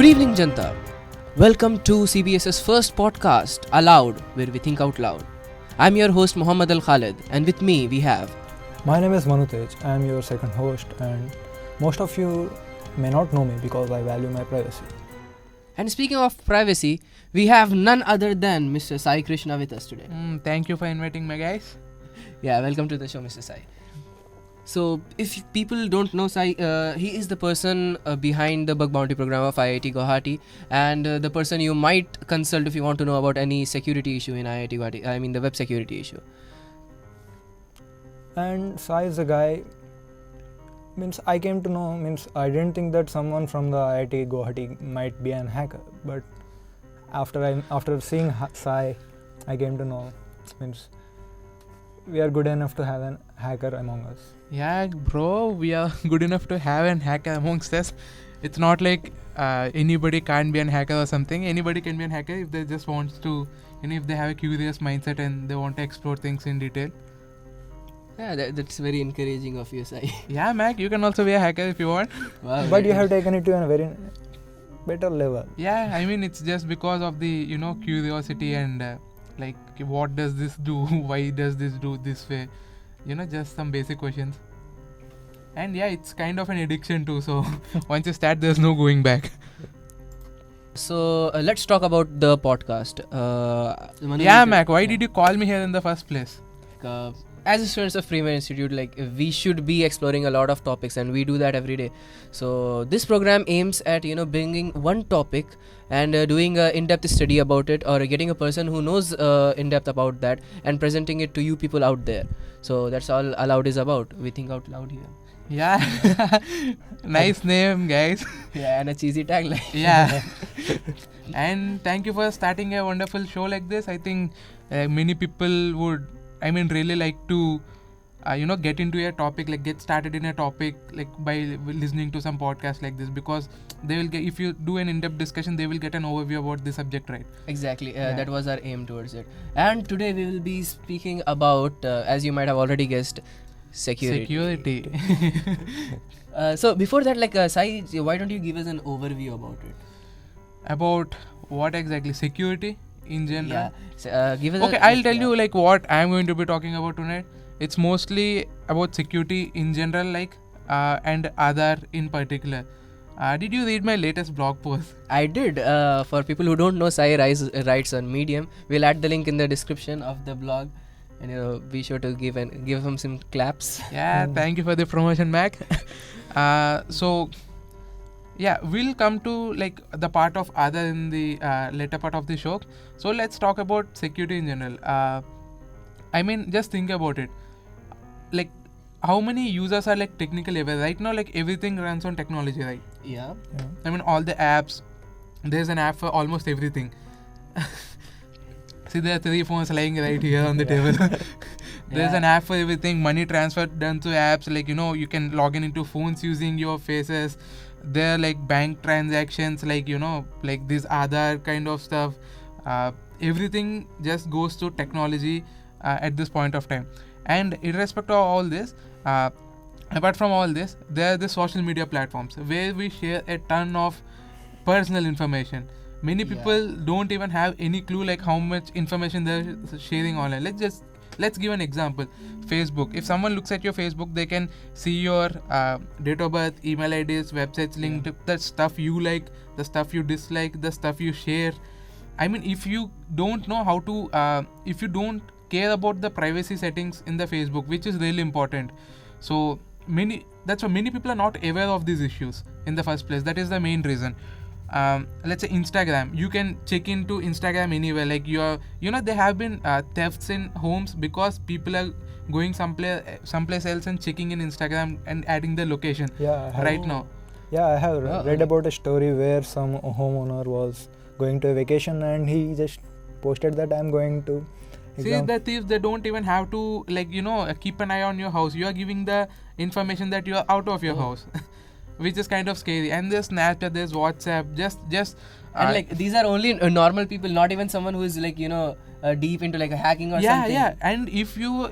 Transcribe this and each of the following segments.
evening, Janta. Welcome to CBS's first podcast, Aloud, where we think out loud. I'm your host, Muhammad Al Khalid, and with me we have... My name is Manutej. I am your second host, and most of you may not know me because I value my privacy. And speaking of privacy, we have none other than Mr. Sai Krishna with us today. Thank you for inviting me, guys. Yeah, welcome to the show, Mr. Sai. So, if people don't know Sai, he is the person behind the bug bounty program of IIT Guwahati, and the person you might consult if you want to know about any security issue in IIT Guwahati, I mean the web security issue. And Sai is a guy, I came to know, I didn't think that someone from the IIT Guwahati might be an hacker, but after seeing Sai, I came to know, we are good enough to have an hacker among us. Yeah, bro, we are good enough to have an hacker amongst us. It's not like anybody can't be an hacker or something. Anybody can be an hacker if they just want to, if they have a curious mindset and they want to explore things in detail. Yeah, that's very encouraging of you, Sai. Yeah, Mac, you can also be a hacker if you want. Wow, but you have taken it to a very better level. Yeah, it's just because of the, curiosity and what does this do? Why does this do this way? Just some basic questions. And yeah, it's kind of an addiction too. So once you start, there's no going back. So let's talk about the podcast. Mac, why did you call me here in the first place? As students of Freeman Institute, we should be exploring a lot of topics, and we do that every day. So this program aims at bringing one topic and doing an in-depth study about it, or getting a person who knows in depth about that and presenting it to you people out there. So that's all Aloud is about. We think out loud here. Yeah. Nice name, guys. Yeah, and a cheesy tagline. Yeah. And thank you for starting a wonderful show like this. I think many people would really like to get into a topic, get started in a topic by listening to some podcast like this, because they will get, if you do an in-depth discussion, they will get an overview about the subject, right? Exactly. That was our aim towards it. And today we will be speaking about, as you might have already guessed, security. So before that, Sai, why don't you give us an overview about it? About what exactly? Security in general? Yeah. Give us I'll tell you what I'm going to be talking about tonight. It's mostly about security in general, and Aadhaar in particular. Did you read my latest blog post? I did. For people who don't know, Sai writes on Medium. We'll add the link in the description of the blog, and be sure to give him some claps. Yeah, thank you for the promotion, Mac. So yeah, we'll come to the part of Aadhaar in the later part of the show. So let's talk about security in general. Just think about it. How many users are technically aware? Right now, everything runs on technology, right? Yeah. All the apps. There's an app for almost everything. See, there are 3 phones lying right here on the table. There's an app for everything. Money transfer done to apps. You can log into phones using your faces. There are bank transactions, this Aadhaar kind of stuff. Everything just goes to technology at this point of time. And irrespective of all this, apart from all this, there are the social media platforms where we share a ton of personal information. Many people don't even have any clue how much information they're sharing online. Let's give an example. Facebook. If someone looks at your Facebook, they can see your date of birth, email IDs, websites linked to the stuff you like, the stuff you dislike, the stuff you share. If you don't know how to, if you don't care about the privacy settings in the Facebook, which is really important. So that's why many people are not aware of these issues in the first place. That is the main reason. Let's say Instagram. You can check into Instagram anywhere. There have been thefts in homes because people are going someplace else and checking in Instagram and adding the location. Now. Yeah, I have read about a story where some homeowner was going to a vacation and he just posted that I'm going to. See, the thieves, they don't even have to keep an eye on your house. You are giving the information that you are out of your house. Which is kind of scary. And there's Snapchat, there's WhatsApp, just and these are only normal people, not even someone who is deep into hacking or something. Yeah. And if you,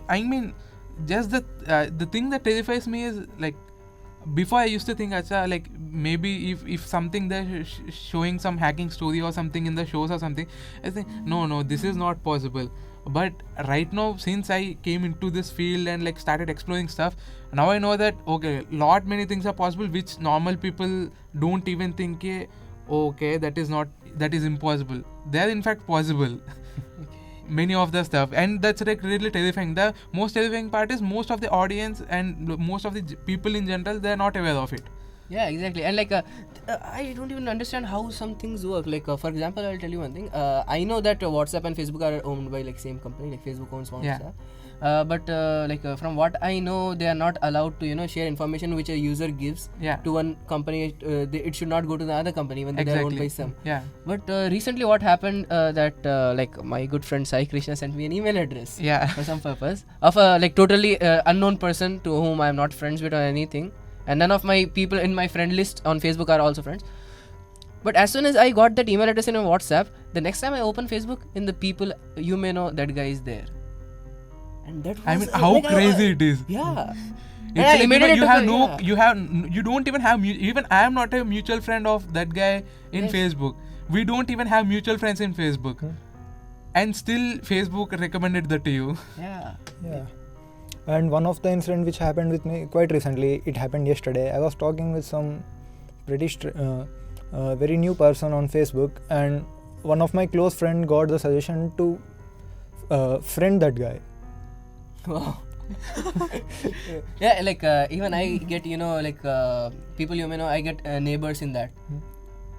just the thing that terrifies me is before I used to think, acha, like maybe if something they're showing some hacking story or something in the shows or something, I think no, this is not possible. But right now, since I came into this field and like started exploring stuff, now I know that okay, many things are possible which normal people don't even think okay, that is impossible. They're in fact possible. Many of the stuff, and that's like really terrifying. The most terrifying part is most of the audience and most of the people in general, they're not aware of it. Yeah, exactly. And like I don't even understand how some things work. Like for example, I'll tell you one thing. I know that WhatsApp and Facebook are owned by like same company. Like Facebook owns WhatsApp. But from what I know, they are not allowed to share information which a user gives to one company. It should not go to the other company even though they are owned by some. Yeah. But recently what happened that like my good friend Sai Krishna sent me an email address for some purpose of a like totally unknown person to whom I am not friends with or anything, and none of my people in my friend list on Facebook are also friends. But as soon as I got that email address in my WhatsApp, the next time I open Facebook, in the people, you may know that guy is there. And that was, I mean, how crazy it is. Yeah. It's like, you don't even have, even I am not a mutual friend of that guy in Facebook. We don't even have mutual friends in Facebook. And still Facebook recommended that to you. Yeah. And one of the incidents which happened with me quite recently, it happened yesterday. I was talking with some pretty very new person on Facebook, and one of my close friend got the suggestion to friend that guy. Wow. Yeah, like even I get people you may know, I get neighbors in that.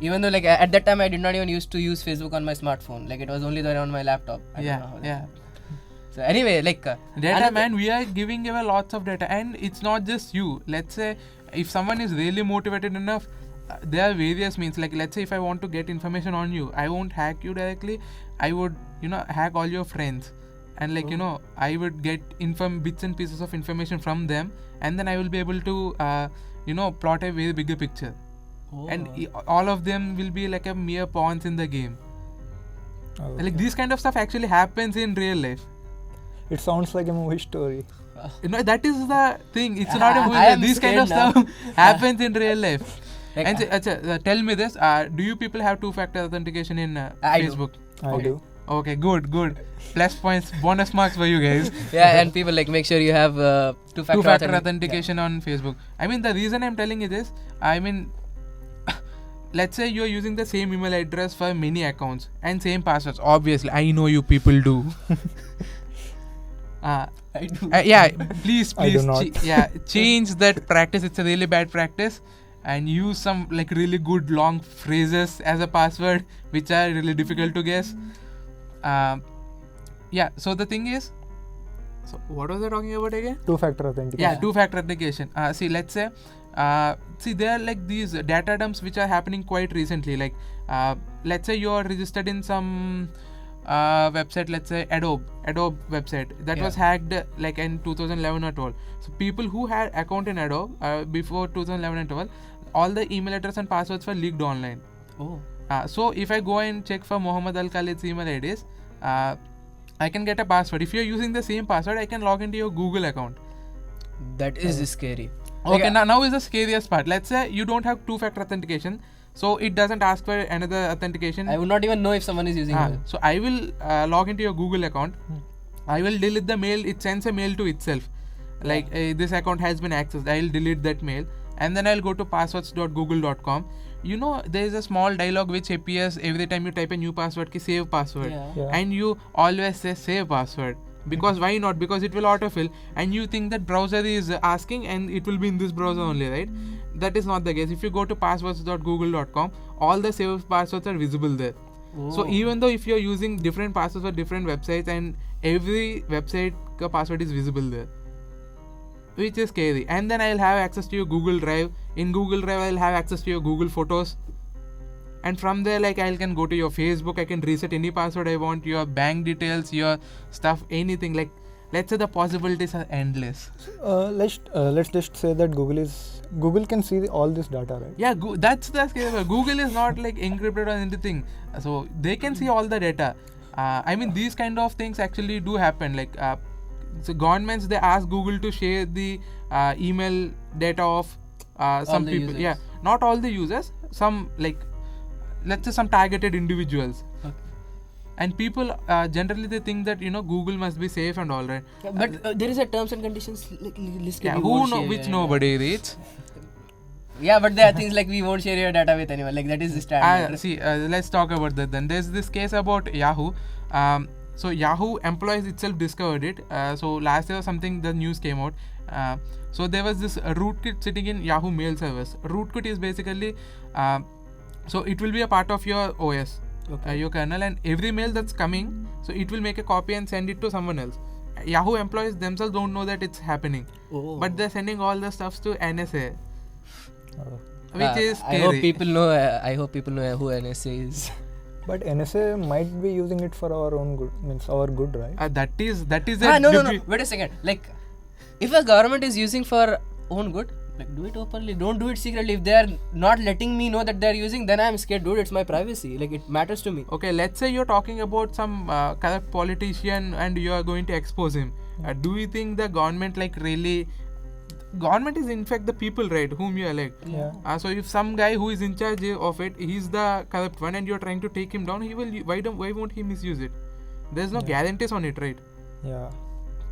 Even though like at that time I did not even used to use Facebook on my smartphone, like it was only there on my laptop. So anyway, like data, man, we are giving away lots of data, and it's not just you. Let's say if someone is really motivated enough, there are various means. Like let's say if I want to get information on you, I won't hack you directly. I would hack all your friends, and like I would get bits and pieces of information from them, and then I will be able to plot a very bigger picture. And all of them will be like a mere pawns in the game. Like this kind of stuff actually happens in real life. It sounds like a movie story. That is the thing. It's not a movie. This kind of stuff happens in real life. Like, and tell me this. Do you people have two-factor authentication in Facebook? I do. Okay, good. Plus points, bonus marks for you guys. Yeah, and people like make sure you have two-factor authentication on Facebook. I mean, the reason I'm telling you this, I mean, let's say you're using the same email address for many accounts and same passwords. Obviously, I know you people do. I do. Please change that practice. It's a really bad practice, and use some like really good long phrases as a password which are really difficult to guess. So the thing is, so what was I talking about again? Two-factor authentication. Two-factor authentication. See, let's say there are like these data dumps which are happening quite recently. Like let's say you are registered in some website, let's say Adobe website that was hacked like in 2011 or 12. So people who had account in Adobe before 2011 and 12, all the email address and passwords were leaked online. So if I go and check for Muhammad Al Khalid's email IDs, I can get a password. If you're using the same password, I can log into your Google account. That is scary. Okay, now is the scariest part. Let's say you don't have two-factor authentication, so it doesn't ask for another authentication. I would not even know if someone is using it. So I will log into your Google account. I will delete the mail. It sends a mail to itself. Like this account has been accessed. I will delete that mail. And then I'll go to passwords.google.com. There is a small dialog which appears every time you type a new password, ki save password. And you always say save password. Because why not? Because it will autofill, and you think that browser is asking and it will be in this browser only, right? That is not the case. If you go to passwords.google.com, all the saved passwords are visible there. So even though if you're using different passwords for different websites, and every website ka password is visible there, which is scary. And then I'll have access to your Google Drive. In Google Drive, I'll have access to your Google Photos. And from there, like I can go to your Facebook, I can reset any password I want, your bank details, your stuff, anything. Like, let's say the possibilities are endless. Let's just say that Google can see all this data, right? Yeah, that's the scary part. Google is not like encrypted or anything, so they can see all the data. I mean, these kind of things actually do happen. Like, so governments, they ask Google to share the email data of some the people. users. Yeah, not all the users. Some, like, let's say some targeted individuals. Okay. And people generally they think that Google must be safe and all, right? Yeah, but there is a terms and conditions listed. Yeah, we who won't know share which your nobody reads. Yeah, but there are things like we won't share your data with anyone. Like that is the standard. See, let's talk about that then. There's this case about Yahoo. So Yahoo employees itself discovered it. So last year or something, the news came out. So there was this rootkit sitting in Yahoo mail service. Rootkit is basically, so it will be a part of your OS, your kernel, and every mail that's coming, so it will make a copy and send it to someone else. Yahoo employees themselves don't know that it's happening, but they're sending all the stuffs to NSA. Which is scary. I hope people know who NSA is. But NSA might be using it for our own good, means our good, right? That is No. Wait a second. Like, if a government is using for own good, like do it openly. Don't do it secretly. If they are not letting me know that they are using, then I am scared, dude. It's my privacy. Like it matters to me. Okay, let's say you're talking about some corrupt politician and you are going to expose him. Do you think the government government is in fact the people, right, whom you elect? Yeah. So if some guy who is in charge of it, he's the corrupt one, and you're trying to take him down, he will. Why won't he misuse it? There's no guarantees on it, right? Yeah.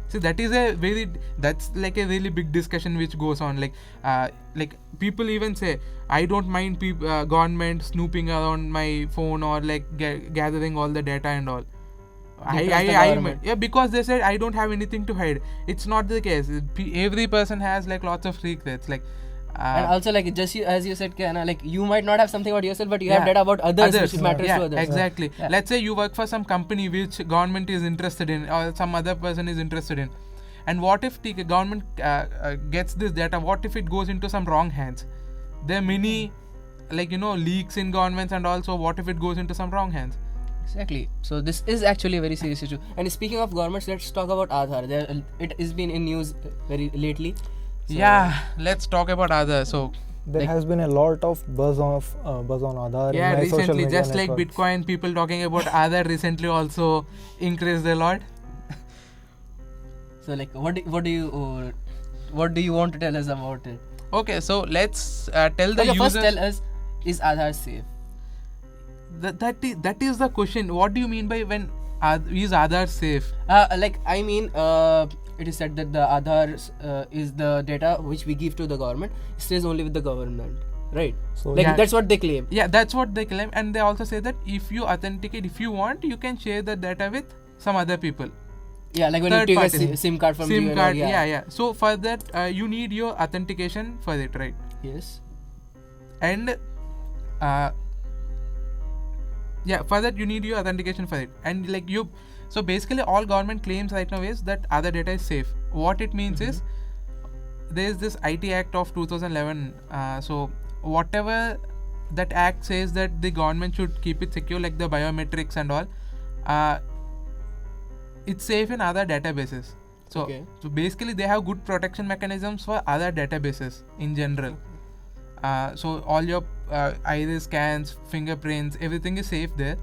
See, that's like a really big discussion which goes on. Like people even say, I don't mind government snooping around my phone or like gathering all the data and all. Because they said I don't have anything to hide. It's not the case. Every person has like lots of secrets. Like, and also like as you said, Kiana, like you might not have something about yourself, but you have data about others which matters to others. Exactly. Yeah. Let's say you work for some company which government is interested in, or some other person is interested in, and what if the government gets this data? What if it goes into some wrong hands? There are many leaks in governments, and also what if it goes into some wrong hands? Exactly. So this is actually a very serious issue. And speaking of governments, let's talk about Aadhaar. It has been in news very lately. So Let's talk about Aadhaar. So there has been a lot of buzz on Aadhaar. Yeah, in my social recently, media just like networks. Bitcoin, people talking about Aadhaar recently also increased a lot. So like, what do you want to tell us about it? Okay, so let's tell the Okay, users. first tell us, is Aadhaar safe? That is the question. What do you mean by when is Aadhaar safe? It is said that the Aadhaar is the data which we give to the government, stays only with the government, right? So That's what they claim. Yeah, that's what they claim, and they also say that if you authenticate, if you want, you can share the data with some other people. Yeah, like when Third you take party. a SIM card from SIM you. card, yeah. So for that, you need your authentication for it, right? Yes. And for that you need your authentication for it. And so basically all government claims right now is that other data is safe. What it means is there is this IT Act of 2011. So whatever that act says that the government should keep it secure, like the biometrics and all, it's safe in other databases. So basically they have good protection mechanisms for other databases in general. So all your iris scans, fingerprints, everything is safe there.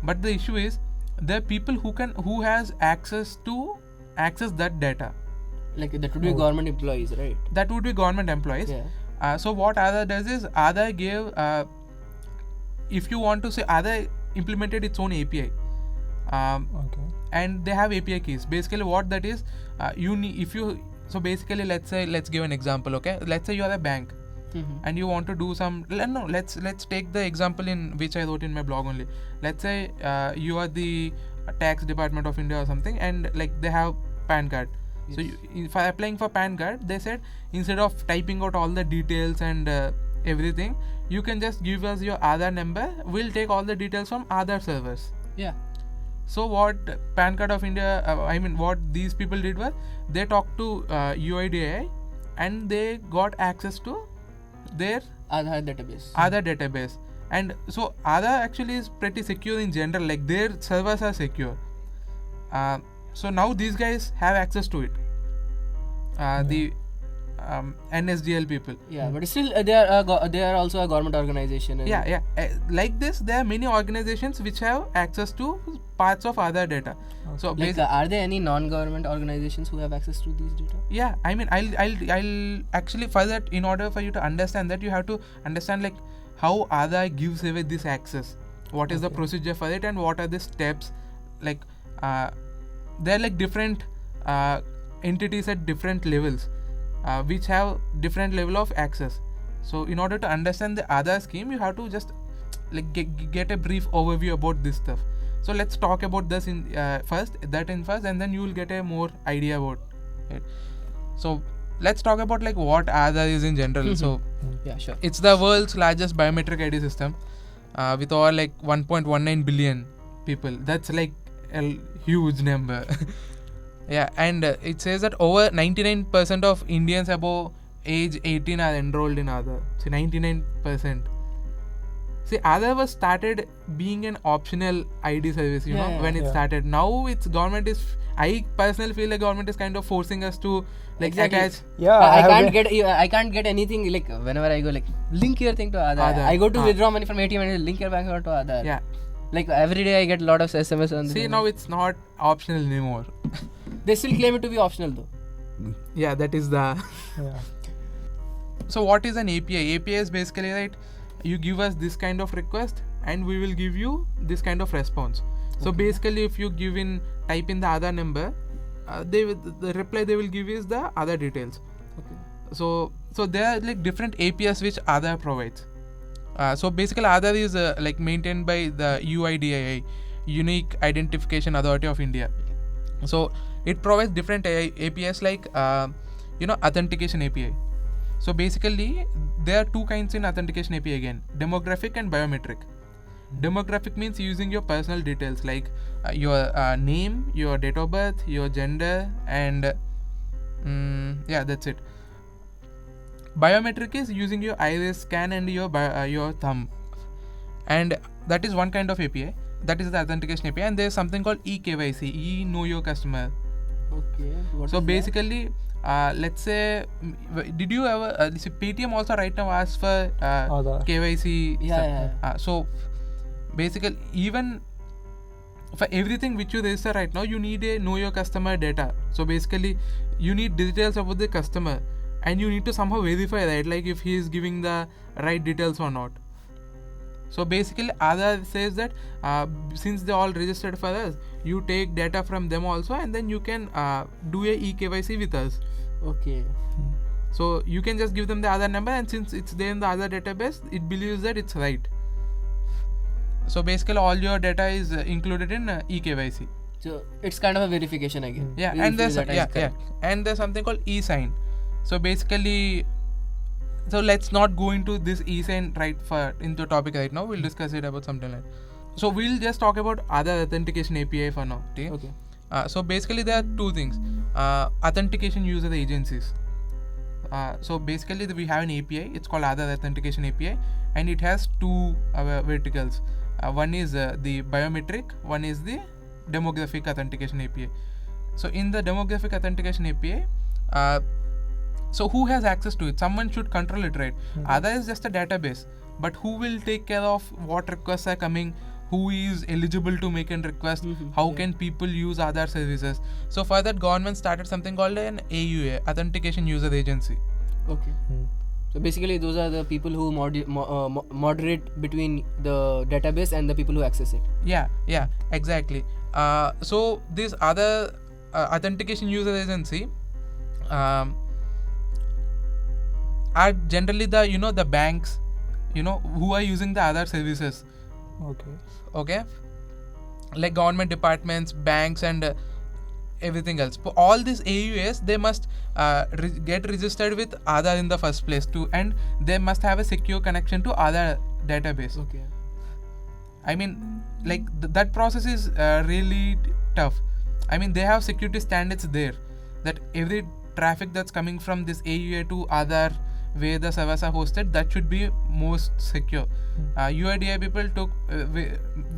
But the issue is there are people who has access that data. Like that would be government employees, right? That would be government employees. Yeah. So what Aadhaar does is Aadhaar gave, if you want to say, Aadhaar implemented its own API. And they have API keys. Basically what that is, so basically let's give an example, okay? Let's say you are a bank. And you want to do let's take the example in which I wrote in my blog only. Let's say you are the tax department of India or something, and like they have PAN card. Yes. So if I applying for PAN card, they said instead of typing out all the details and everything, you can just give us your Aadhaar number. We'll take all the details from Aadhaar servers. Yeah. So what PAN card of India, what these people did was they talked to UIDAI and they got access to their Aadhaar database. And so Aadhaar actually is pretty secure in general, like their servers are secure. So now these guys have access to it. NSDL people. Yeah, but still they are also a government organization. And Like this, there are many organizations which have access to parts of Aadhaar data. So like, are there any non-government organizations who have access to these data? Yeah, I mean, I'll actually, for that, in order for you to understand that, you have to understand like how Aadhaar gives away this access. What is the procedure for it, and what are the steps? Like, there are like different entities at different levels, which have different level of access. So in order to understand the Aadhaar scheme, you have to just like get a brief overview about this stuff. So let's talk about this in first, and then you will get a more idea about it. So let's talk about like what Aadhaar is in general. So yeah, sure. It's the world's largest biometric ID system, with over like 1.19 billion people. That's like a huge number. Yeah, and it says that over 99% of Indians above age 18 are enrolled in Aadhaar. So 99%. See, Aadhaar was started being an optional ID service, you know, when it started. Now it's government is. I personally feel like government is kind of forcing us to like attach. Yeah, I can't get anything like whenever I go like link your thing to Aadhaar. I go to withdraw money from ATM and link your bank account to Aadhaar. Yeah. Like every day I get a lot of SMS on this. See, now it's not optional anymore. They still claim it to be optional though. Yeah, that is the. Yeah. So what is an API? API is basically right. You give us this kind of request and we will give you this kind of response. So basically, if you type in the Aadhaar number, the reply they will give is the Aadhaar details. Okay. So there are like different APIs which Aadhaar provides. So basically, Aadhaar is like maintained by the UIDAI, Unique Identification Authority of India. So it provides different APIs like authentication API. So basically, there are two kinds in authentication API again: demographic and biometric. Demographic means using your personal details like your name, your date of birth, your gender, and that's it. Biometric is using your iris scan and your thumb, and that is one kind of API. That is the authentication API, and there is something called eKYC, Know Your Customer. Okay. So basically, let's say, did you ever Paytm also right now asks for KYC? Yeah. So basically, even for everything which you register right now, you need a know your customer data. So basically, you need details about the customer, and you need to somehow verify that, like if he is giving the right details or not. So basically, Aadhaar says that since they all registered for us, you take data from them also, and then you can do a eKYC with us. Okay. So you can just give them the Aadhaar number, and since it's there in the Aadhaar database, it believes that it's right. So basically, all your data is included in eKYC. So it's kind of a verification again. Yeah, and there's something called eSign. So basically, so let's not go into this eSign into topic right now. We'll discuss it about something like. So we'll just talk about Aadhaar authentication API for now. Okay. So basically, there are two things: authentication user agencies. So basically, we have an API. It's called Aadhaar authentication API, and it has two verticals. One is the biometric. One is the demographic authentication API. So in the demographic authentication API, so who has access to it? Someone should control it, right? Aadhaar is just a database, but who will take care of what requests are coming? Who is eligible to make a request? How can people use Aadhaar services? So for that, government started something called an AUA, Authentication User Agency. Okay. So basically, those are the people who moderate between the database and the people who access it. Yeah, exactly. So this other authentication user agency are generally the banks, who are using the Aadhaar services. Okay. Like government departments, banks, and everything else. For all these AUAs, they must get registered with Aadhaar in the first place too, and they must have a secure connection to Aadhaar database. Okay. I mean, like that process is really tough. I mean, they have security standards there that every traffic that's coming from this AUA to Aadhaar, where the servers are hosted, that should be most secure. UIDAI people took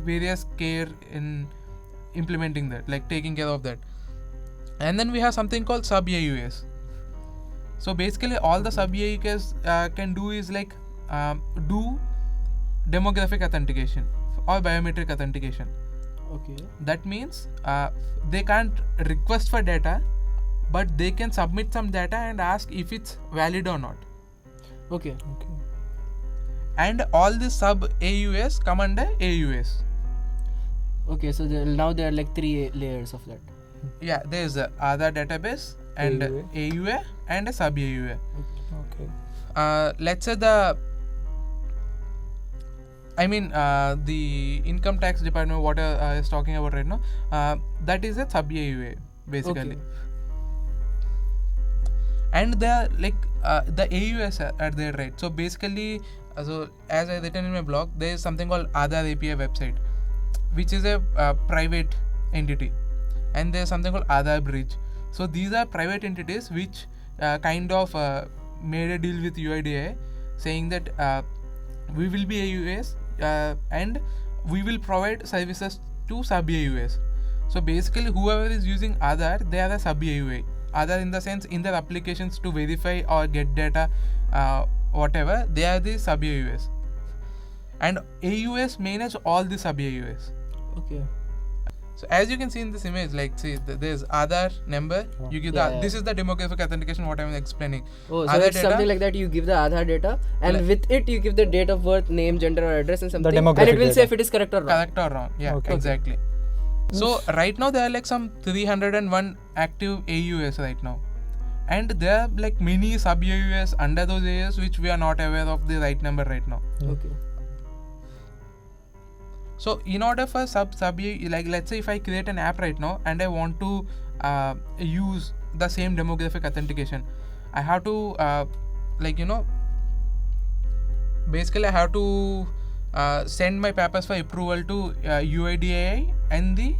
various care in implementing that, like taking care of that. And then we have something called sub AUAs. So basically all the sub AUKs can do is like do demographic authentication or biometric authentication. Okay. That means they can't request for data, but they can submit some data and ask if it's valid or not. Okay. And all the sub AUS come under AUS. Okay. So now there are like 3 layers of that. Yeah, there is a Aadhaar database and AUA and a sub AUA. Okay. Let's say the income tax department, what I is talking about right now, that is a sub AUA basically. Okay. And the AUS are there, right? So basically, so as I written in my blog, there is something called Aadhaar API website, which is a private entity, and there is something called Aadhaar Bridge. So these are private entities which kind of made a deal with UIDAI, saying that we will be AUS and we will provide services to sub AUS. So basically, whoever is using Aadhaar, they are a sub AUA. Aadhaar in the sense, in their applications to verify or get data, whatever, they are the sub AUS. And AUS manage all the sub AUS. Okay. So as you can see in this image, like see, there's Aadhaar number. You give this is the demographic authentication. What I'm explaining. Oh, so Aadhaar it's something like that. You give the Aadhaar data, and with it you give the date of birth, name, gender, or address, and something, and it will say if it is correct or wrong. Correct or wrong. Yeah, exactly. So right now there are like some 301 active AUS right now, and there are like many sub AUS under those AUS which we are not aware of the right number right now. Okay. So in order for sub like let's say if I create an app right now and I want to use the same demographic authentication, I have to basically I have to send my papers for approval to UIDAI and the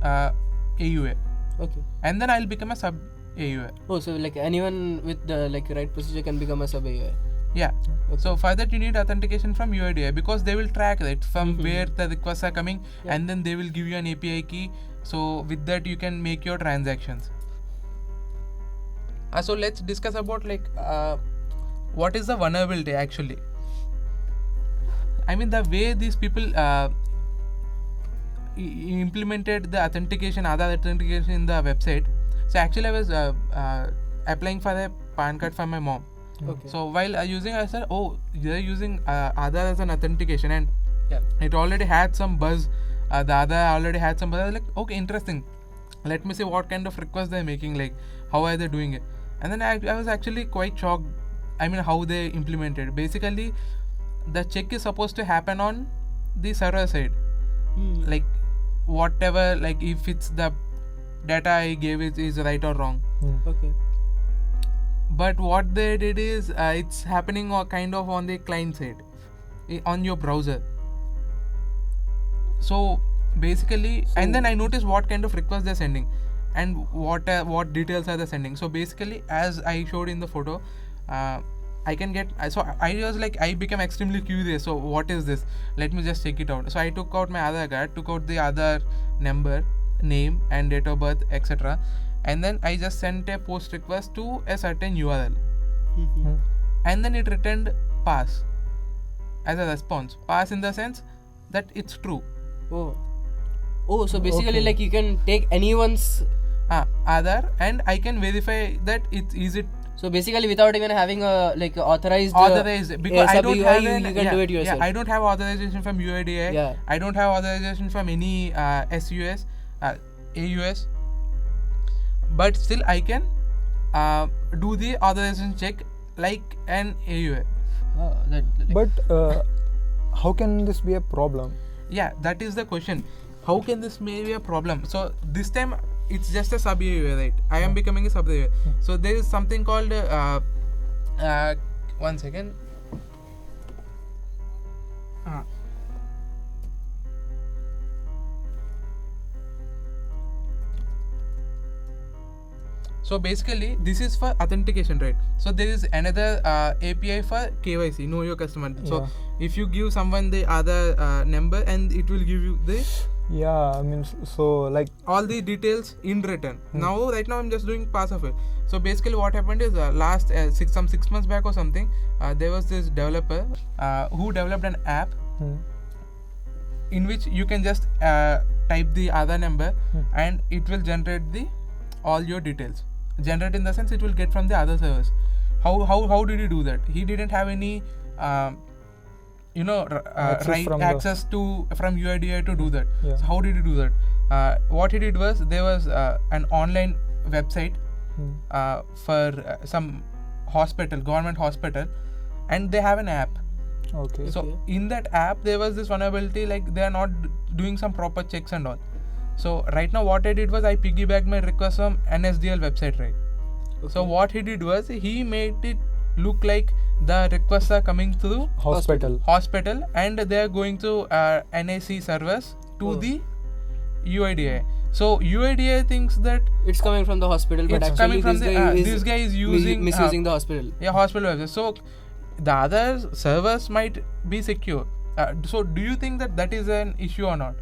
AUA. Okay. And then I'll become a sub AUA. Oh, so like anyone with the right procedure can become a sub AUA. Yeah. Okay. So for that you need authentication from UIDAI, because they will track it from where the requests are coming, and then they will give you an API key. So with that you can make your transactions. So let's discuss about what is the vulnerability actually. I mean, the way these people implemented the authentication, Aadhaar authentication in the website. So actually I was applying for a PAN card for my mom. Okay. So while using, I said, oh, they're using Aadhaar as an authentication, and it already had some buzz. The Aadhaar already had some buzz. I was like, okay, interesting. Let me see what kind of requests they're making, like how are they doing it. And then I was actually quite shocked. I mean, how they implemented. Basically, the check is supposed to happen on the server side. Like whatever, like if it's the data I gave is right or wrong. Okay. But what they did is it's happening kind of on the client side, on your browser. So basically, and then I noticed what kind of requests they're sending and what details are they sending. So basically, as I showed in the photo, I can get, so I was like, I became extremely curious. So what is this? Let me just check it out. So I took out my Aadhaar card, took out the Aadhaar number, name and date of birth, etc. And then I just sent a post request to a certain URL. And then it returned pass as a response. Pass in the sense that it's true. Oh, so basically like you can take anyone's Aadhaar and I can verify that is it. So basically, without even having a authorized because I don't have you can do it yourself. I don't have authorization from UIDAI. Yeah. I don't have authorization from any SUS, AUS. But still, I can do the authorization check like an AUA. But how can this be a problem? Yeah, that is the question. How can this be a problem? So this time it's just a sub AUA, right? I am becoming a sub AUA. So there is something called 1 second. So basically, this is for authentication, right? So there is another API for KYC, know your customer. So if you give someone the Aadhaar number, and it will give you the Yeah, means so like all the details in written. Right now I'm just doing parts of it. So basically what happened is last 6 months back or something, there was this developer who developed an app in which you can just type the Aadhaar number and it will generate the all your details. Generate in the sense it will get from the other servers. How did he do that? He didn't have any access to from UIDAI to do that. Yeah. So how did he do that? What he did was there was an online website for some hospital, government hospital, and they have an app. okay. So in that app there was this vulnerability, like they are not doing some proper checks and all. So right now what I did was I piggybacked my request from NSDL website, right? So what he did was he made it look like the requests are coming through Hospital. and they are going to NAC servers to the UIDAI. So UIDAI thinks that It's coming from the hospital, but it's actually coming from this guy is using misusing the hospital. hospital website. So the other servers might be secure. So do you think that is an issue or not?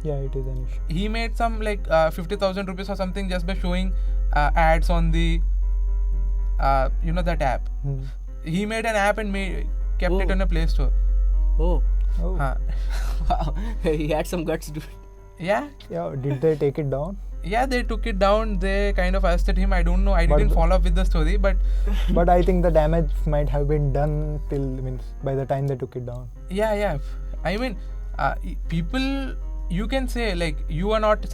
Yeah, it is an issue. He made some like 50,000 rupees or something just by showing ads on the that app. He made an app and kept it in a Play Store. Oh, Oh. wow! He had some guts, dude. Yeah, Yeah, did they take it down? yeah, they took it down. They kind of arrested him. I don't know. I But didn't the- follow up with the story, but But I think the damage might have been done till means by the time they took it down. yeah. I mean, people. You can say like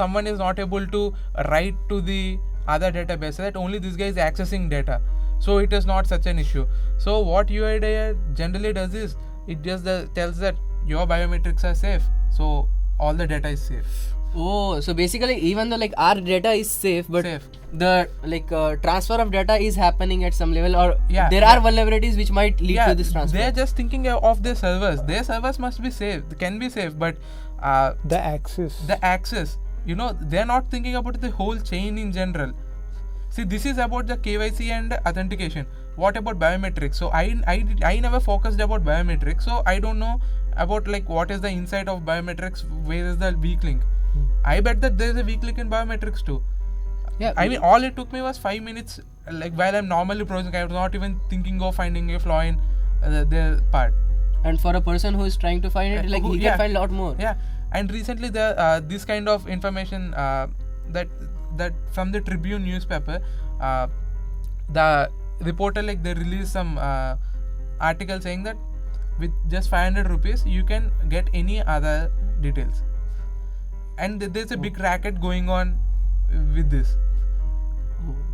someone is not able to write to the other database, that only this guy is accessing data. So it is not such an issue. So what UIDAI generally does is it just tells that your biometrics are safe. So all the data is safe. Oh, so basically, even though like our data is safe, but Safe. the transfer of data is happening at some level, or Yeah, there are vulnerabilities which might lead to this transfer. they're just thinking of their servers. Their servers must be safe. They can be safe, but The access. they're not thinking about the whole chain in general. See, this is about the KYC and authentication. What about biometrics? So I never focused about biometrics, so I don't know about like what is the inside of biometrics, where is the weak link. I bet that there is a weak link in biometrics too. Yeah, I mean, all it took me was 5 minutes. Like while I'm normally browsing, I was not even thinking of finding a flaw in their part. and for a person who is trying to find it, like he Yeah. can find a lot more. Yeah, and recently there this kind of information that from the Tribune newspaper, the reporter like they released some article saying that with just 500 rupees you can get any other details, and there's a big racket going on with this.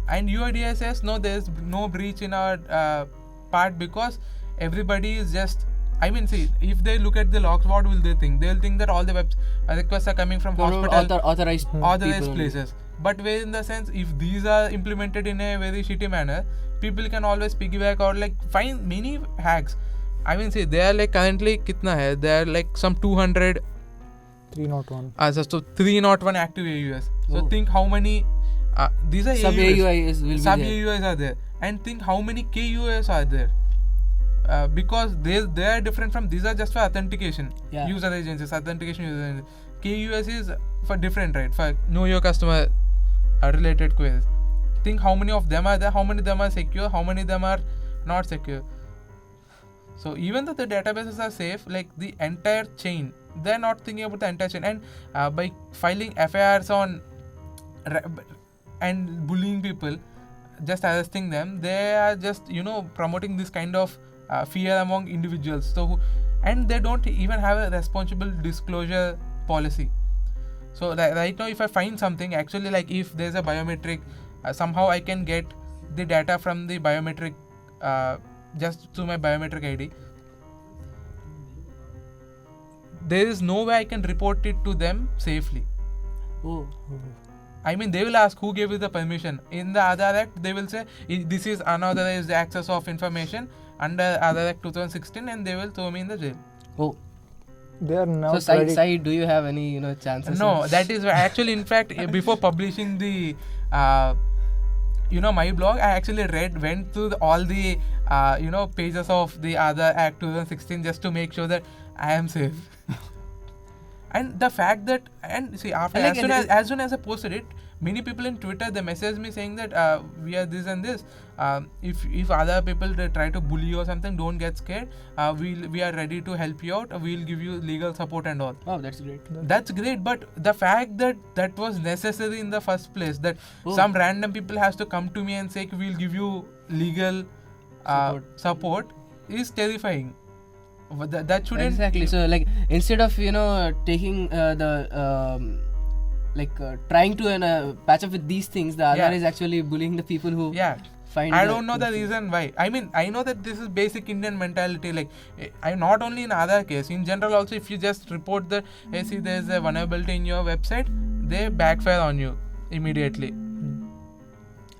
And UIDAI says no, there's no breach in our part because everybody is just. I mean, see, if they look at the logs, what will they think? They'll think that all the requests are coming from hospital Authorized people places. But where in the sense, if these are implemented in a very shitty manner, people can always piggyback or like find many hacks. I mean, see, they are like currently kitna hai? They are like some 200. 301. So 301 active AUS. So Oh. think how many. These are Sub AUS. AUIs will be Sub there. AUIs are there, and think how many KUIs are there. Because they are different from, these are just for authentication. Yeah. User agencies, authentication user agencies. KUS is for different, right? For know your customer related queries. Think how many of them are there, how many of them are secure, how many of them are not secure. So even though the databases are safe, like the entire chain, they're not thinking about the entire chain. And by filing FIRs on and bullying people, just arresting them, they are just promoting this kind of fear among individuals. So and they don't even have a responsible disclosure policy. So right now if I find something, actually like if there's a biometric, somehow I can get the data from the biometric just through my biometric ID. There is no way I can report it to them safely. Oh. I mean, they will ask who gave you the permission. In the Aadhaar Act, they will say this is unauthorized access of information under Aadhaar Act 2016, and they will throw me in the jail. Oh. They are now So ready. do you have any chances? No, that is actually, in fact, before publishing the my blog, I actually went through all the pages of the Aadhaar Act 2016 just to make sure that I am safe. And the fact that, and see, after Like, as soon as I posted it, many people in Twitter, they message me saying that we are this and this. If other people they try to bully you or something, don't get scared. We are ready to help you out. We'll give you legal support and all. Oh, that's great. That's great, but the fact that that was necessary in the first place, that some random people has to come to me and say we'll give you legal support is terrifying. That shouldn't. Exactly. So like instead of taking trying to patch up with these things, the Aadhaar is actually bullying the people who find. I don't know the reason why. I mean, I know that this is basic Indian mentality. Like, I not only in Aadhaar case, in general also, if you just report that, hey, see, there's a vulnerability in your website, they backfire on you immediately.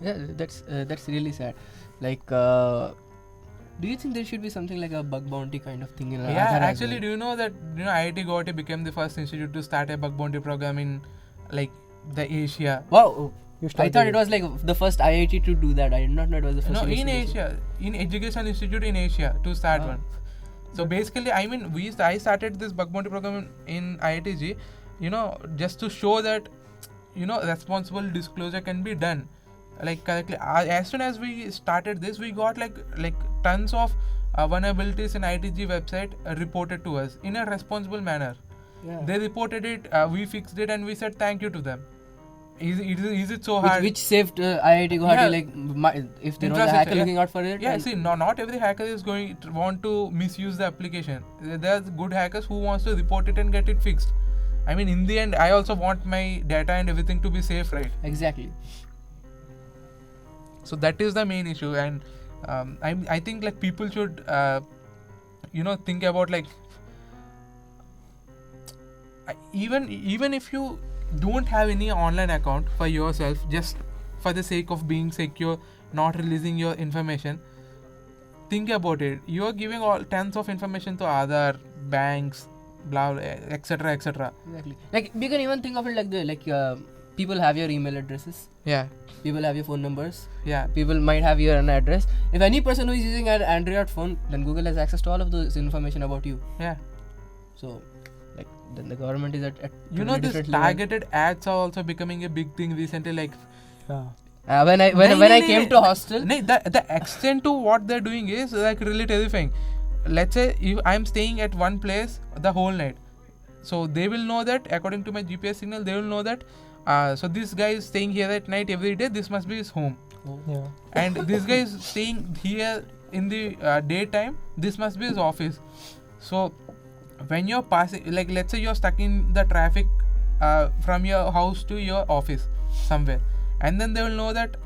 Yeah, that's really sad. Like, do you think there should be something like a bug bounty kind of thing in Aadhaar? Yeah, actually, do you know that IIT Guwahati became the first institute to start a bug bounty program in like the Asia? Wow. I thought it was like the first IIT to do that. I did not know it was the first. No, in Asia, in education institute in Asia to start one. So basically, I mean, I started this bug bounty program in IITG, just to show that, responsible disclosure can be done. Like correctly, as soon as we started this, we got like tons of vulnerabilities in IITG website reported to us in a responsible manner. Yeah. They reported it, we fixed it, and we said thank you to them. Is it so hard? Which saved IIT Guwahati, if there was a hacker looking out for it? Yeah, see, not every hacker is going to want to misuse the application. There's good hackers who wants to report it and get it fixed. I mean, in the end, I also want my data and everything to be safe, right? Exactly. So that is the main issue, and I think like people should think about like even if you don't have any online account for yourself, just for the sake of being secure, not releasing your information, think about it. You are giving all tons of information to other banks, blah, etc. Exactly. Like you can even think of it like people have your email addresses. Yeah. People have your phone numbers. Yeah. People might have your address. If any person who is using an Android phone, then Google has access to all of those information about you. Yeah. So, like, then the government is at this targeted ads are also becoming a big thing recently. Like, when I came to hostel, the extent to what they're doing is like really terrifying. Let's say if I'm staying at one place the whole night, so they will know that according to my GPS signal, they will know that. So this guy is staying here at night every day. This must be his home. Yeah. And this guy is staying here in the daytime. This must be his office. So when you're passing, like let's say you're stuck in the traffic from your house to your office somewhere, and then they will know that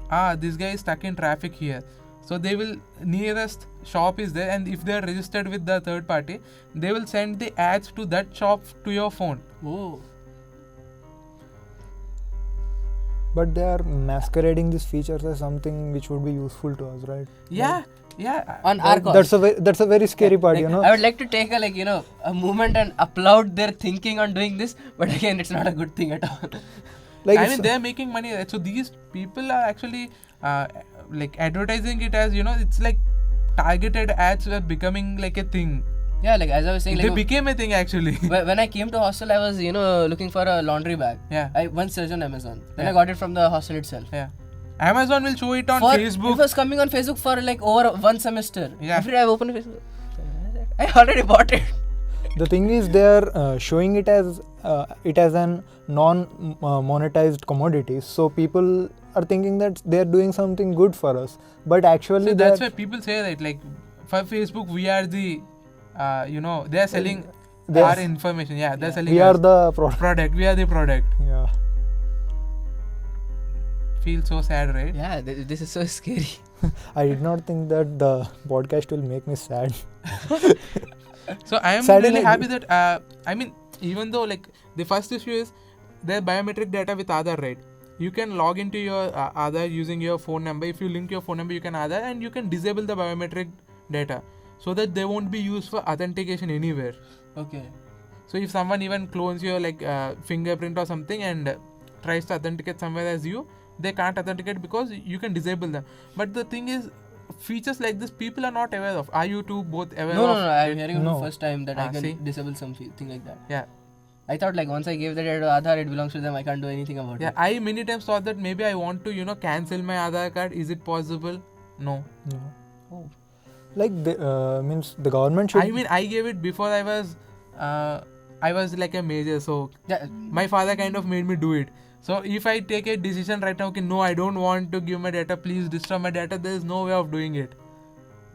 this guy is stuck in traffic here. So they will, nearest shop is there, and if they are registered with the third party, they will send the ads to that shop to your phone. Oh. But they are masquerading these features as something which would be useful to us, right? Yeah. On our cost. That's a very scary part, I would like to take a moment and applaud their thinking on doing this, but again, it's not a good thing at all. I mean, they're making money, right? So these people are actually like advertising it as, it's like targeted ads were becoming like a thing. Yeah, like as I was saying, they became a thing actually. When I came to hostel, I was looking for a laundry bag. Yeah. I once searched on Amazon. Then I got it from the hostel itself. Yeah. Amazon will show it on Facebook. It was coming on Facebook for like over one semester. Yeah. Every day I opened Facebook, I already bought it. The thing is, they are showing it as an non-monetized commodity. So people are thinking that they are doing something good for us, but actually, so that's why people say that, like, for Facebook, we are the they are selling our information. Yeah, they're selling. We are the product. We are the product. Yeah. Feel so sad, right? Yeah, this is so scary. I did not think that the podcast will make me sad. So I am really happy that I mean, even though like the first issue is their biometric data with Aadhaar, right? You can log into your Aadhaar using your phone number. If you link your phone number, you can Aadhaar, and you can disable the biometric data so that they won't be used for authentication anywhere. Okay. So if someone even clones your like fingerprint or something and tries to authenticate somewhere as you, they can't authenticate because you can disable them. But the thing is, features like this people are not aware of. Are you two both aware of? No, I'm hearing it for the first time that I can see? disable something like that. Yeah. I thought like once I gave the data to Aadhaar, it belongs to them. I can't do anything about Yeah, it. I many times thought that maybe I want to, cancel my Aadhaar card. Is it possible? No. No. Oh. Like means the government should. I mean, I gave it before I was like a major, so Yeah. my father kind of made me do it. So if I take a decision right now, okay, no, I don't want to give my data, please destroy my data, there is no way of doing it.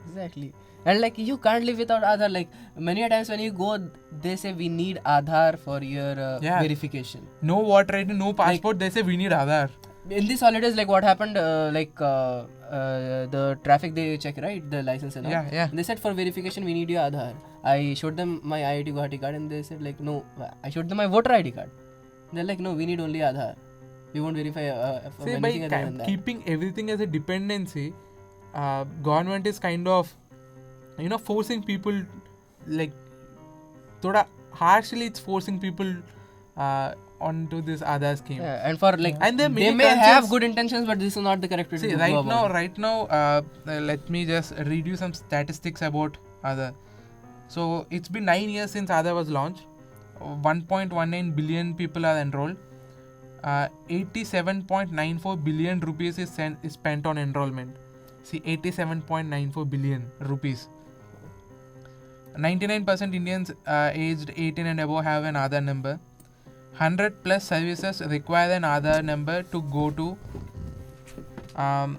Exactly. And like you can't live without Aadhaar. Like many a times when you go, they say we need Aadhaar for your verification. No water ID, no passport, they say we need Aadhaar. In these holidays, like what happened, the traffic they check, right? The license and all. Yeah. They said for verification we need your Aadhaar. I showed them my IIT Guwahati card and they said like no. I showed them my voter ID card. They're like no, we need only Aadhaar. We won't verify for See, anything by other than that. keeping everything as a dependency, government is kind of, forcing people, like, thoda harshly it's forcing people onto this Aadhaar scheme. Yeah, and for like, And there are they many may have concerns. good intentions, but this is not the correct way to See, go right about now, let me just read you some statistics about Aadhaar. So it's been 9 years since Aadhaar was launched. 1.19 billion people are enrolled. 87.94 billion rupees is spent on enrollment. See, 87.94 billion rupees. 99% Indians aged 18 and above have an Aadhaar number. 100 plus services require an Aadhaar number to go to. And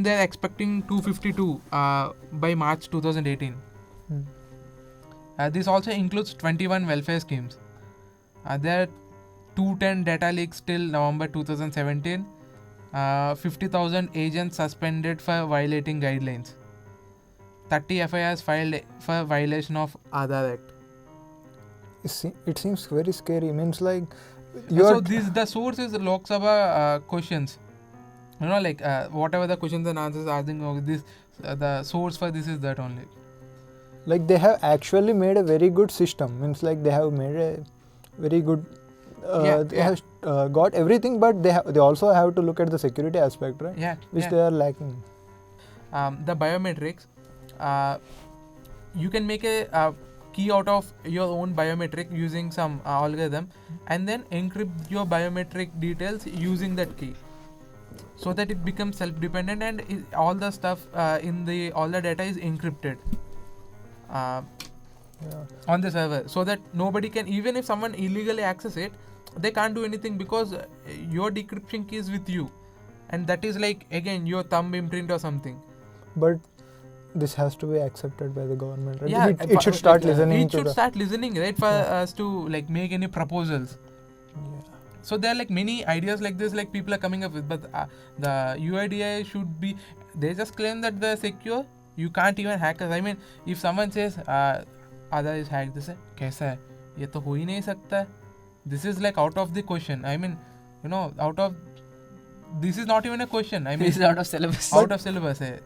they're expecting 252 by March 2018. This also includes 21 welfare schemes. There are 210 data leaks till November 2017. 50,000 agents suspended for violating guidelines. 30 FIRs filed for violation of Aadhaar Act. It seems very scary. Means like The source is Lok Sabha questions. Whatever the questions and answers asking this, the source for this is that only. Like they have actually made a very good system. Means like they have made a very good. They have got everything, but they also have to look at the security aspect, right? Yeah. Which they are lacking. The biometrics. You can make a key out of your own biometric using some algorithm, and then encrypt your biometric details using that key, so that it becomes self-dependent and all the stuff all the data is encrypted on the server, so that nobody can, even if someone illegally access it, they can't do anything because your decryption key is with you, and that is like again your thumb imprint or something. But this has to be accepted by the government, right? Yeah, it should start listening it should start listening, right, for us to like make any proposals. So there are like many ideas like this, like people are coming up with, but the UIDAI should be, they just claim that they're secure. You can't even hack us. I mean, if someone says Aadhaar is hacked, they say kaisa hai, ye to ho hi nahi sakta. This is like out of the question. I mean, this is not even a question. I mean, this is out of syllabus. Out of syllabus hai.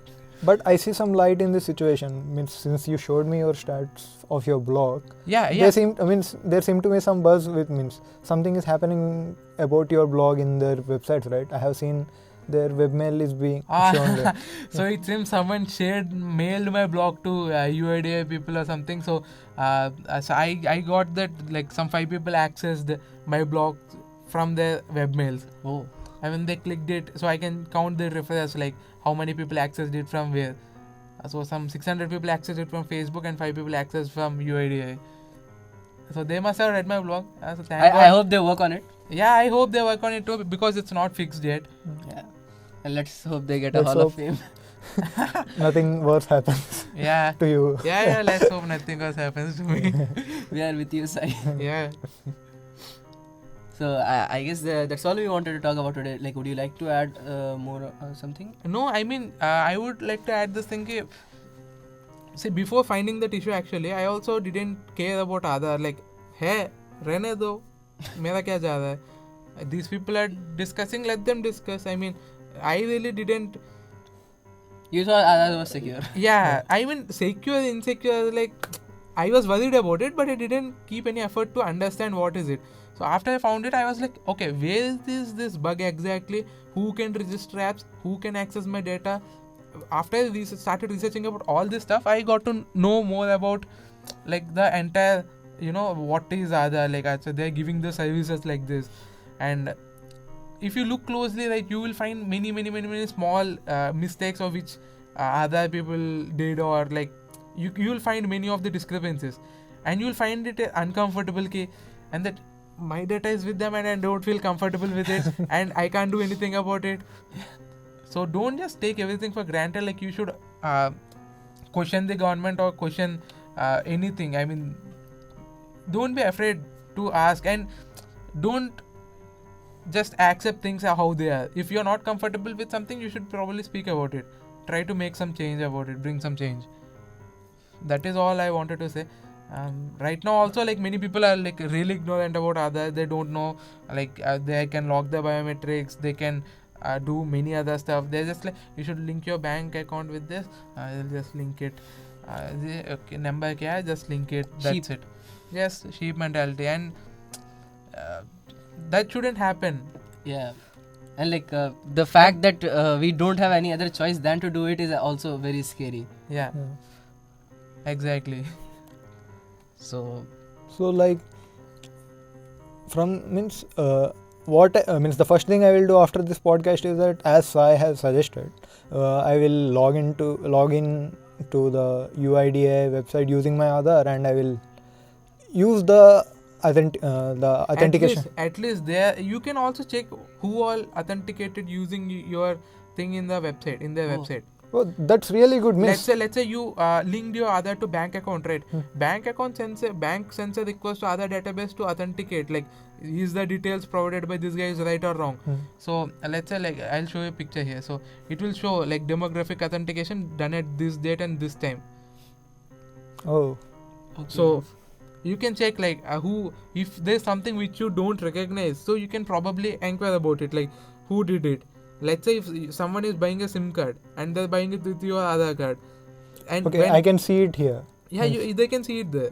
But I see some light in this situation. Means since you showed me your stats of your blog, there seem to be some buzz with something is happening about your blog in their websites, right? I have seen their webmail is being shown there. So it seems someone mailed my blog to UIDAI people or something. So I got that like some 5 people accessed my blog from their webmails. Oh. And when they clicked it, so I can count the referrals, like how many people accessed it from where. So some 600 people accessed it from Facebook and 5 people accessed from UIDAI. So they must have read my blog. So I hope they work on it. Yeah, I hope they work on it too, because it's not fixed yet. Yeah. And let's hope they get a Hall of Fame. Nothing worse happens to you. Yeah, let's hope nothing worse happens to me. We are with you, Sai. Yeah. So I guess that's all we wanted to talk about today. Like, would you like to add more something? No, I mean, I would like to add this thing. See, before finding that issue, actually, I also didn't care about Aadhaar. Like, hey, rehne do, mera kya ja raha hai? These people are discussing, let them discuss. I mean, I really didn't. You thought Aadhaar was secure. Yeah, I mean, secure, insecure, like, I was worried about it, but I didn't keep any effort to understand what is it. So after I found it, I was like, okay, where is this bug exactly? Who can register apps? Who can access my data? After I started researching about all this stuff, I got to know more about like the entire what is Aadhaar, like so they're giving the services like this. And if you look closely, like you will find many small mistakes of which other people did, or like you will find many of the discrepancies, and you will find it uncomfortable and that my data is with them and I don't feel comfortable with it and I can't do anything about it. So don't just take everything for granted. Like you should question the government or question anything. I mean, don't be afraid to ask, and don't just accept things how they are. If you're not comfortable with something, you should probably speak about it. Try to make some change about it, bring some change. That is all I wanted to say. Right now also, like many people are like really ignorant about Aadhaar. They don't know, like they can log the biometrics, they can do many other stuff. They're just like, you should link your bank account with this. I'll just link it. Okay, number kya hai? Just link it. That's it. Yes, sheep mentality, and that shouldn't happen. Yeah. And like the fact that we don't have any other choice than to do it is also very scary. Yeah. Exactly. So like from what means the first thing I will do after this podcast is that, as Sai has suggested, I will log in to the UIDAI website using my Aadhaar, and I will use the authentication. At least there you can also check who all authenticated using your thing in the website, in their website. Oh, that's really good. Let's say you linked your Aadhaar to bank account, right? Bank account sends a request to Aadhaar database to authenticate, like is the details provided by this guy is right or wrong. So let's say, like I'll show you a picture here. So it will show like demographic authentication done at this date and this time. Oh. okay. So you can check like if there's something which you don't recognize, so you can probably inquire about it, like who did it. Let's say if someone is buying a SIM card and they're buying it with your Aadhaar card, and okay, I can see it here. Yeah, they can see it there.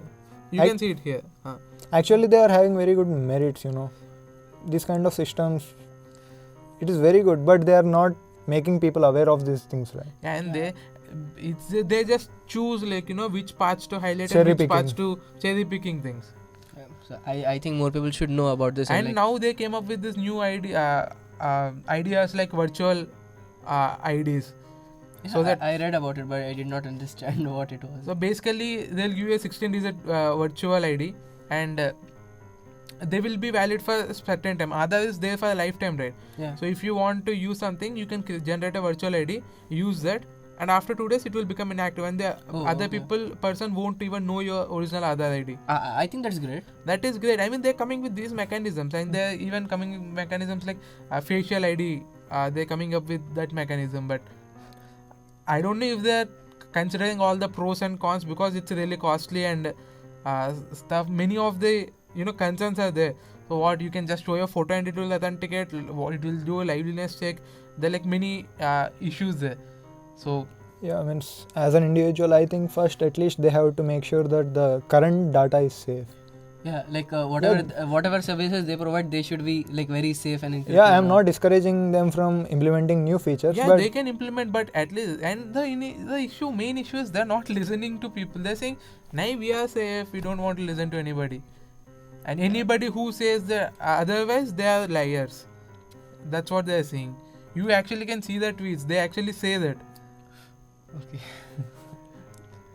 You can see it here. Actually, they are having very good merits. These kind of systems, it is very good, but they are not making people aware of these things, right? Yeah, and they just choose like which parts to highlight Cherry and which picking. parts to cherry picking things. So I think more people should know about this. And now they came up with this new ideas like virtual IDs. Yeah, So that I read about it, but I did not understand what it was. So basically, they'll give you a 16-digit virtual ID, and they will be valid for a certain time. Aadhaar is there for a lifetime, right? Yeah. So if you want to use something, you can generate a virtual ID, use that, and after 2 days it will become inactive, and the person won't even know your original Aadhaar ID. I think that's great. That is great. I mean, they're coming with these mechanisms, and they're even coming with mechanisms like facial ID. They're coming up with that mechanism, but I don't know if they're considering all the pros and cons, because it's really costly and stuff. Many of the concerns are there. So what, you can just show your photo and it will authenticate. What, it will do a liveliness check. There are like many issues there. So yeah, I mean, as an individual, I think first at least they have to make sure that the current data is safe. Yeah, like whatever services they provide, they should be like very safe and encrypted. Yeah, I am not discouraging them from implementing new features. yeah, but they can implement, but at least, and the main issue is they're not listening to people. They're saying, "Nay, we are safe. We don't want to listen to anybody." And anybody who says that otherwise, they are liars. That's what they're saying. You actually can see the tweets. They actually say that. Okay.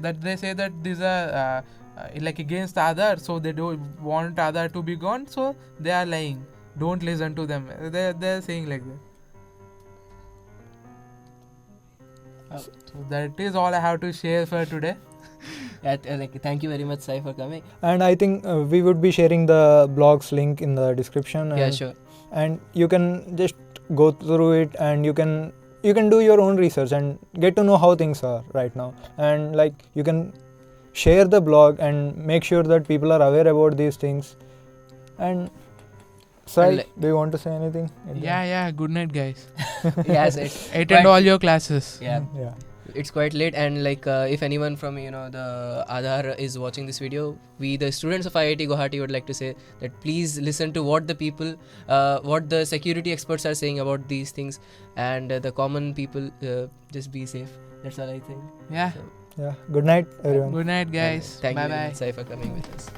That they say that these are like against Aadhaar, so they don't want Aadhaar to be gone, so they are lying. Don't listen to them. They're saying like that. So that is all I have to share for today. Thank you very much, Sai, for coming. And I think we would be sharing the blog's link in the description. Yeah, sure. And you can just go through it, and you can do your own research and get to know how things are right now. And like, you can share the blog and make sure that people are aware about these things. And Sai, do you want to say anything? Yeah. Good night, guys. Yes, Attend all your classes. Yeah. Yeah. It's quite late, and like if anyone from the Aadhaar is watching this video, we the students of IIT Guwahati would like to say that please listen to what the people, what the security experts are saying about these things, and the common people just be safe. That's all I think. Yeah. So, Yeah. Good night, everyone. Good night, guys. thank you Bye very bye. much, Sai, for coming with us.